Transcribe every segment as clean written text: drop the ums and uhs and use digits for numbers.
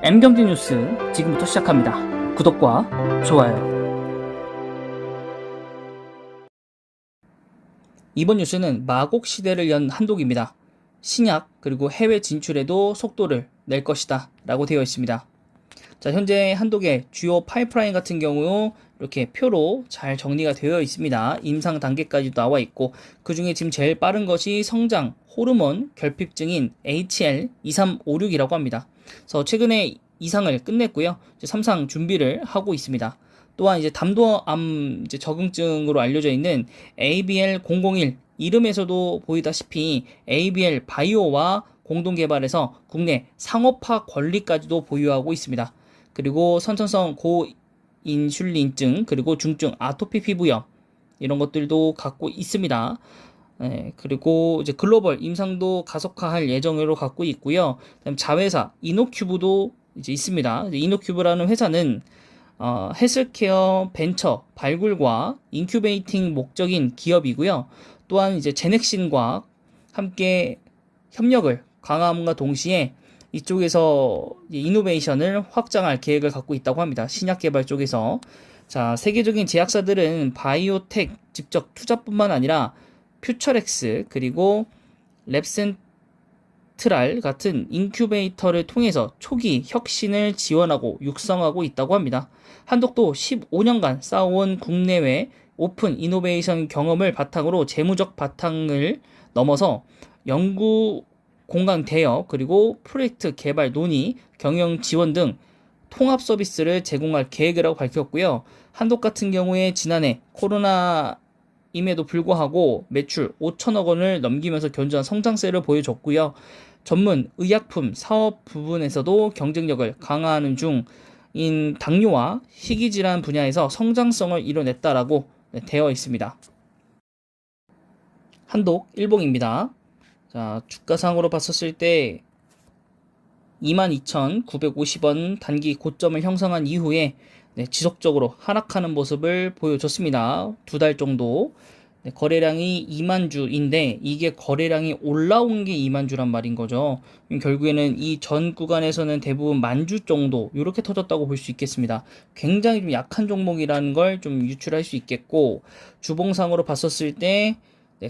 M경제 뉴스 지금부터 시작합니다. 구독과 좋아요. 이번 뉴스는 마곡 시대를 연 한독입니다. 신약 그리고 해외 진출에도 속도를 낼 것이다 라고 되어 있습니다. 자, 현재 한독의 주요 파이프라인 같은 경우 이렇게 표로 잘 정리가 되어 있습니다. 임상 단계까지 나와 있고, 그 중에 지금 제일 빠른 것이 성장 호르몬 결핍증인 HL2356이라고 합니다. 그래서 최근에 2상을 끝냈고요. 이제 3상 준비를 하고 있습니다. 또한 이제 담도암 이제 적응증으로 알려져 있는 ABL001, 이름에서도 보이다시피 ABL 바이오와 공동 개발해서 국내 상업화 권리까지도 보유하고 있습니다. 그리고 선천성 고인슐린증, 그리고 중증 아토피 피부염, 이런 것들도 갖고 있습니다. 그리고 이제 글로벌 임상도 가속화할 예정으로 갖고 있고요. 그다음 자회사 이노큐브도 이제 있습니다. 이노큐브라는 회사는 헬스케어 벤처 발굴과 인큐베이팅 목적인 기업이고요. 또한 이제 제넥신과 함께 협력을 강화함과 동시에 이쪽에서 이노베이션을 확장할 계획을 갖고 있다고 합니다. 신약 개발 쪽에서. 자, 세계적인 제약사들은 바이오텍 직접 투자뿐만 아니라 퓨처렉스 그리고 랩센트랄 같은 인큐베이터를 통해서 초기 혁신을 지원하고 육성하고 있다고 합니다. 한독도 15년간 쌓아온 국내외 오픈 이노베이션 경험을 바탕으로 재무적 바탕을 넘어서 연구 공간 대여, 그리고 프로젝트 개발 논의, 경영 지원 등 통합 서비스를 제공할 계획이라고 밝혔고요. 한독 같은 경우에 지난해 코로나임에도 불구하고 매출 5천억 원을 넘기면서 견조한 성장세를 보여줬고요. 전문 의약품 사업 부분에서도 경쟁력을 강화하는 중인 당뇨와 희귀질환 분야에서 성장성을 이뤄냈다라고 되어 있습니다. 한독 일봉입니다. 자, 주가상으로 봤었을 때 22,950원 단기 고점을 형성한 이후에 지속적으로 하락하는 모습을 보여줬습니다. 2달 정도. 거래량이 2만 주인데 이게 거래량이 올라온 게 2만 주란 말인 거죠. 결국에는 이 전 구간에서는 대부분 10,000주 정도 이렇게 터졌다고 볼 수 있겠습니다. 굉장히 좀 약한 종목이라는 걸 좀 유출할 수 있겠고, 주봉상으로 봤었을 때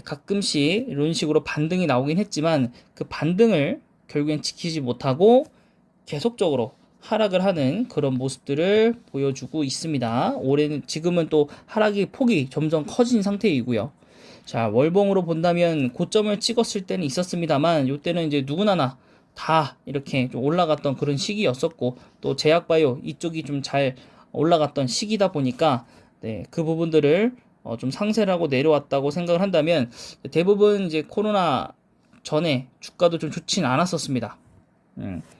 가끔씩 이런 식으로 반등이 나오긴 했지만 그 반등을 결국엔 지키지 못하고 계속적으로 하락을 하는 그런 모습들을 보여주고 있습니다. 지금은 또 하락의 폭이 점점 커진 상태이고요. 자, 월봉으로 본다면 고점을 찍었을 때는 있었습니다만, 이때는 이제 누구나 다 이렇게 좀 올라갔던 그런 시기였었고, 또 제약바이오 이쪽이 좀 잘 올라갔던 시기다 보니까 그 부분들을 좀 상쇄를 하고 내려왔다고 생각을 한다면, 대부분 이제 코로나 전에 주가도 좀 좋진 않았었습니다.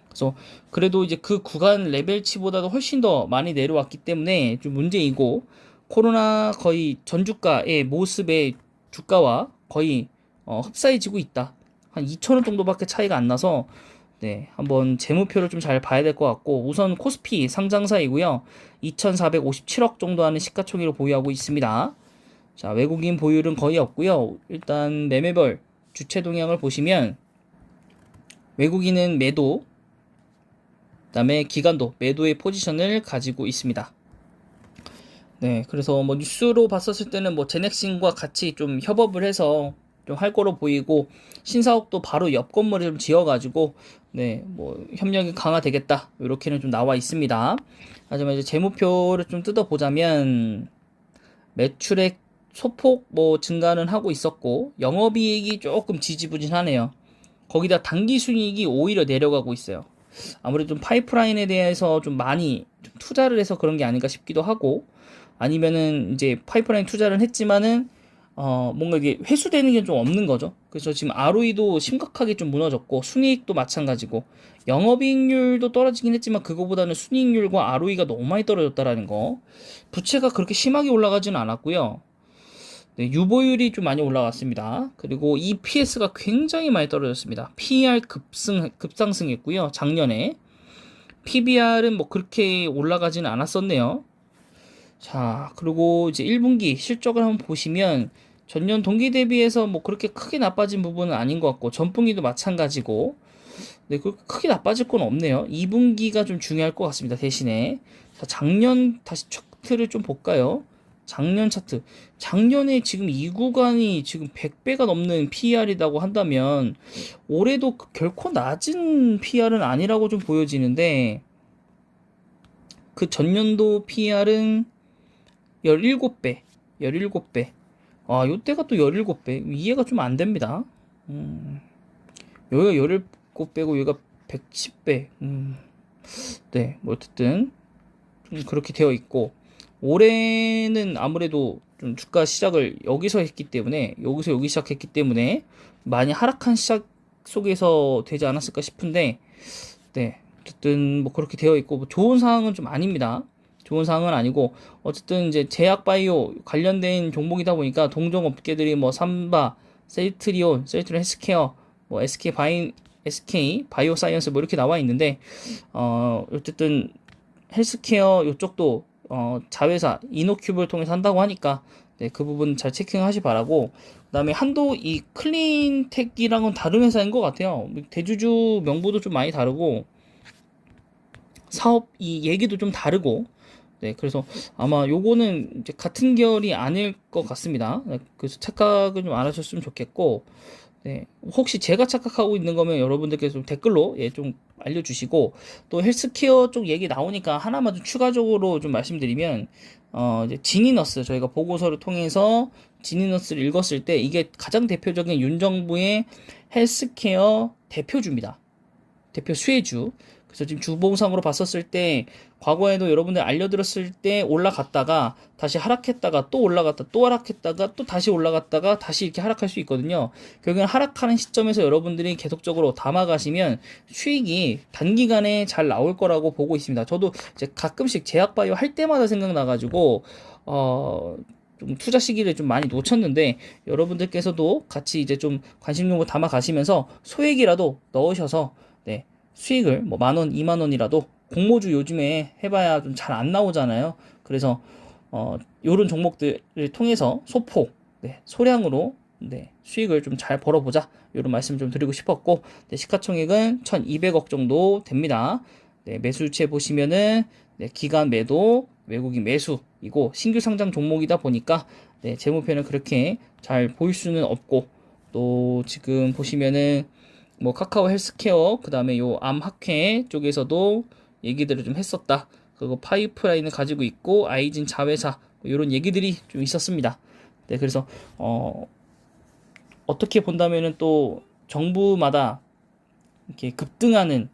그래서 그래도 이제 그 구간 레벨치보다도 훨씬 더 많이 내려왔기 때문에 좀 문제이고, 코로나 거의 전주가의 모습의 주가와 거의 흡사해지고 있다. 한 2,000원 정도밖에 차이가 안 나서 한번 재무표를 좀 잘 봐야 될 것 같고, 우선 코스피 상장사이고요. 2,457억 정도 하는 시가총액을 보유하고 있습니다. 자, 외국인 보유율은 거의 없고요. 일단 매매별 주체 동향을 보시면 외국인은 매도, 그다음에 기관도 매도의 포지션을 가지고 있습니다. 그래서 뭐 뉴스로 봤었을 때는 뭐 제넥신과 같이 좀 협업을 해서 좀 할 거로 보이고, 신사옥도 바로 옆 건물을 좀 지어가지고 뭐 협력이 강화되겠다 이렇게는 좀 나와 있습니다. 하지만 이제 재무표를 좀 뜯어보자면 매출액 소폭 뭐 증가는 하고 있었고, 영업이익이 조금 지지부진하네요. 거기다 당기순이익이 오히려 내려가고 있어요. 아무래도 좀 파이프라인에 대해서 좀 많이 좀 투자를 해서 그런 게 아닌가 싶기도 하고, 아니면은 이제 파이프라인 투자를 했지만은 뭔가 이게 회수되는 게 좀 없는 거죠. 그래서 지금 ROE도 심각하게 좀 무너졌고, 순이익도 마찬가지고, 영업이익률도 떨어지긴 했지만 그거보다는 순이익률과 ROE가 너무 많이 떨어졌다라는 거. 부채가 그렇게 심하게 올라가지는 않았고요. 유보율이 좀 많이 올라왔습니다. 그리고 EPS가 굉장히 많이 떨어졌습니다. PER 급상승했고요. 작년에. PBR은 뭐 그렇게 올라가지는 않았었네요. 자, 그리고 이제 1분기 실적을 한번 보시면 전년 동기 대비해서 뭐 그렇게 크게 나빠진 부분은 아닌 것 같고, 전분기도 마찬가지고, 네, 크게 나빠질 건 없네요. 2분기가 좀 중요할 것 같습니다. 대신에 자, 작년 다시 차트를 좀 볼까요? 작년 차트. 작년에 지금 이 구간이 지금 100배가 넘는 PER이라고 한다면 올해도 결코 낮은 PER은 아니라고 좀 보여지는데 그 전년도 PER은 17배. 17배. 아, 요때가 또 17배. 이해가 좀 안 됩니다. 여기가 17배고 여기가 110배. 네, 뭐 어쨌든 좀 그렇게 되어 있고 올해는 아무래도 좀 주가 시작을 여기서 했기 때문에 여기서 여기 시작했기 때문에 많이 하락한 시작 속에서 되지 않았을까 싶은데 네, 어쨌든 뭐 그렇게 되어 있고 뭐 좋은 상황은 좀 아닙니다. 좋은 상황은 아니고 어쨌든 이제 제약 바이오 관련된 종목이다 보니까 동종 업계들이 뭐 삼바, 셀트리온 헬스케어, 뭐 SK 바이오 사이언스 뭐 이렇게 나와 있는데 어쨌든 헬스케어 이쪽도 자회사 이노큐브를 통해서 한다고 하니까 네, 그 부분 잘 체킹하시 바라고 그다음에 한도 이 클린텍이랑은 다른 회사인 것 같아요. 대주주 명부도 좀 많이 다르고 사업 이 얘기도 좀 다르고 네, 그래서 아마 요거는 이제 같은 결이 아닐 것 같습니다. 네, 그래서 착각을 좀 안 하셨으면 좋겠고, 네, 혹시 제가 착각하고 있는 거면 여러분들께서 좀 댓글로 예, 좀 알려주시고, 또 헬스케어 쪽 얘기 나오니까 하나만 좀 추가적으로 좀 말씀드리면, 이제 지니너스, 저희가 보고서를 통해서 지니너스를 읽었을 때 이게 가장 대표적인 윤 정부의 헬스케어 대표주입니다. 대표 수혜주. 그래서 지금 주봉상으로 봤었을 때 과거에도 여러분들 알려드렸을 때 올라갔다가 다시 하락했다가 또 올라갔다 또 하락했다가 또 다시 올라갔다가 다시 이렇게 하락할 수 있거든요. 결국엔 하락하는 시점에서 여러분들이 계속적으로 담아가시면 수익이 단기간에 잘 나올 거라고 보고 있습니다. 저도 이제 가끔씩 제약바이오 할 때마다 생각나가지고 좀 투자 시기를 좀 많이 놓쳤는데 여러분들께서도 같이 이제 좀 관심 정보 담아 가시면서 소액이라도 넣으셔서 네, 수익을 뭐 10,000원, 20,000원이라도 공모주 요즘에 해봐야 좀 잘 안 나오잖아요. 그래서 요런 종목들을 통해서 소폭, 네, 소량으로 네, 수익을 좀 잘 벌어보자. 요런 말씀 좀 드리고 싶었고 네, 시가총액은 1,200억 정도 됩니다. 네, 매수주체 보시면은 네, 기간 매도, 외국인 매수이고 신규 상장 종목이다 보니까 네, 재무표는 그렇게 잘 보일 수는 없고 또 지금 보시면은 뭐 카카오 헬스케어 그다음에 요 암학회 쪽에서도 얘기들을 좀 했었다. 그리고 파이프라인을 가지고 있고 아이진 자회사 뭐 이런 얘기들이 좀 있었습니다. 네, 그래서 어떻게 본다면은 또 정부마다 이렇게 급등하는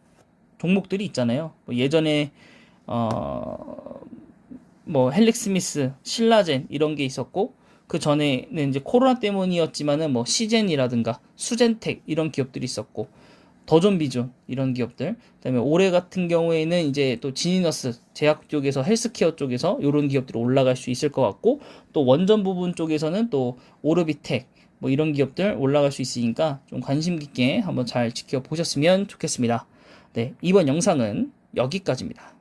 종목들이 있잖아요. 뭐 예전에 뭐 헬릭스미스, 신라젠 이런 게 있었고 그 전에는 이제 코로나 때문이었지만은 뭐 시젠이라든가 수젠텍 이런 기업들이 있었고 더존비존 이런 기업들 그다음에 올해 같은 경우에는 이제 또 지니너스 제약 쪽에서 헬스케어 쪽에서 이런 기업들이 올라갈 수 있을 것 같고 또 원전 부분 쪽에서는 또 오르비텍 뭐 이런 기업들 올라갈 수 있으니까 좀 관심 깊게 한번 잘 지켜보셨으면 좋겠습니다. 네, 이번 영상은 여기까지입니다.